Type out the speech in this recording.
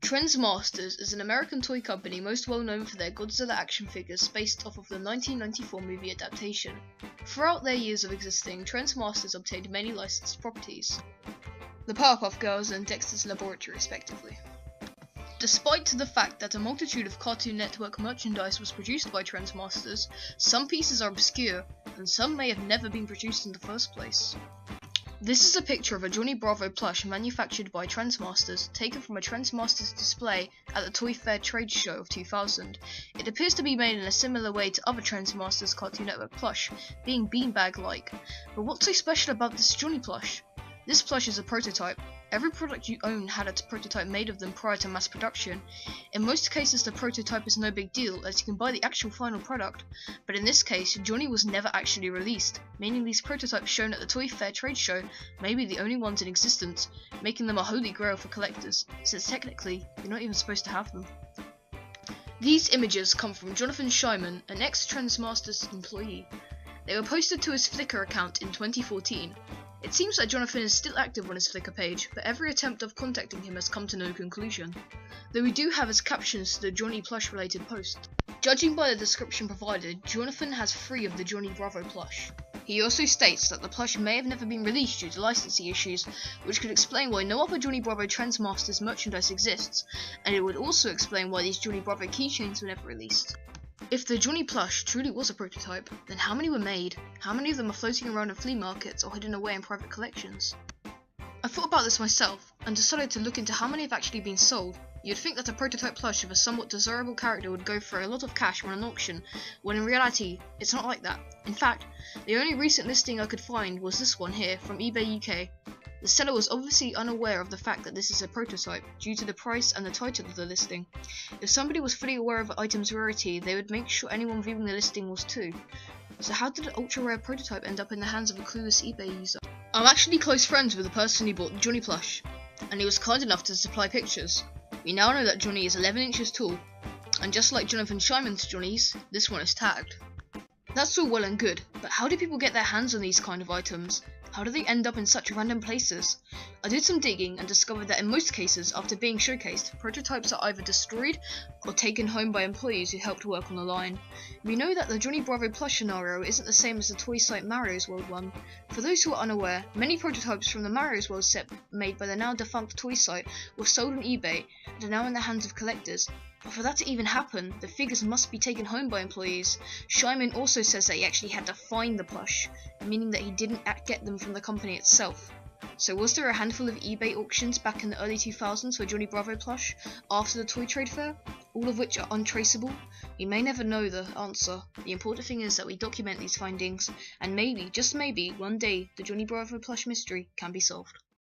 TRENDSMASTERS is an American toy company most well known for their Godzilla action figures based off of the 1994 movie adaptation. Throughout their years of existing, TRENDSMASTERS obtained many licensed properties, the Powerpuff Girls and Dexter's Laboratory respectively. Despite the fact that a multitude of Cartoon Network merchandise was produced by TRENDSMASTERS, some pieces are obscure, and some may have never been produced in the first place. This is a picture of a Johnny Bravo plush manufactured by TRENDSMASTERS, taken from a TRENDSMASTERS display at the Toy Fair trade show of 2000. It appears to be made in a similar way to other TRENDSMASTERS Cartoon Network plush, being beanbag-like. But what's so special about this Johnny plush? This plush is a prototype. Every product you own had a prototype made of them prior to mass production. In most cases the prototype is no big deal, as you can buy the actual final product, but in this case Johnny was never actually released, meaning these prototypes shown at the Toy Fair trade show may be the only ones in existence, making them a holy grail for collectors, since technically you're not even supposed to have them. These images come from Jonathan Shyman, an ex-TRENDSMASTERS employee. They were posted to his Flickr account in 2014. It seems that Jonathan is still active on his Flickr page, but every attempt of contacting him has come to no conclusion, though we do have his captions to the Johnny plush related post. Judging by the description provided, Jonathan has 3 of the Johnny Bravo plush. He also states that the plush may have never been released due to licensing issues, which could explain why no other Johnny Bravo TRENDSMASTERS merchandise exists, and it would also explain why these Johnny Bravo keychains were never released. If the Johnny plush truly was a prototype, then how many were made? How many of them are floating around in flea markets or hidden away in private collections? I thought about this myself, and decided to look into how many have actually been sold. You'd think that a prototype plush of a somewhat desirable character would go for a lot of cash on an auction, when in reality, it's not like that. In fact, the only recent listing I could find was this one here from eBay UK. The seller was obviously unaware of the fact that this is a prototype, due to the price and the title of the listing. If somebody was fully aware of the item's rarity, they would make sure anyone viewing the listing was too. So how did an ultra rare prototype end up in the hands of a clueless eBay user? I'm actually close friends with the person who bought the Johnny plush, and he was kind enough to supply pictures. We now know that Johnny is 11 inches tall, and just like Jonathan Shyman's Johnnies, this one is tagged. That's all well and good, but how do people get their hands on these kind of items? How do they end up in such random places? I did some digging and discovered that in most cases, after being showcased, prototypes are either destroyed or taken home by employees who helped work on the line. We know that the Johnny Bravo plush scenario isn't the same as the toy site Mario's World one. For those who are unaware, many prototypes from the Mario's World set made by the now defunct toy site were sold on eBay and are now in the hands of collectors. But for that to even happen, the figures must be taken home by employees. Shyman also says that he actually had to find the plush, meaning that he didn't get them from the company itself. So was there a handful of eBay auctions back in the early 2000s for Johnny Bravo plush after the toy trade fair, all of which are untraceable? We may never know the answer. The important thing is that we document these findings, and maybe, just maybe, one day the Johnny Bravo plush mystery can be solved.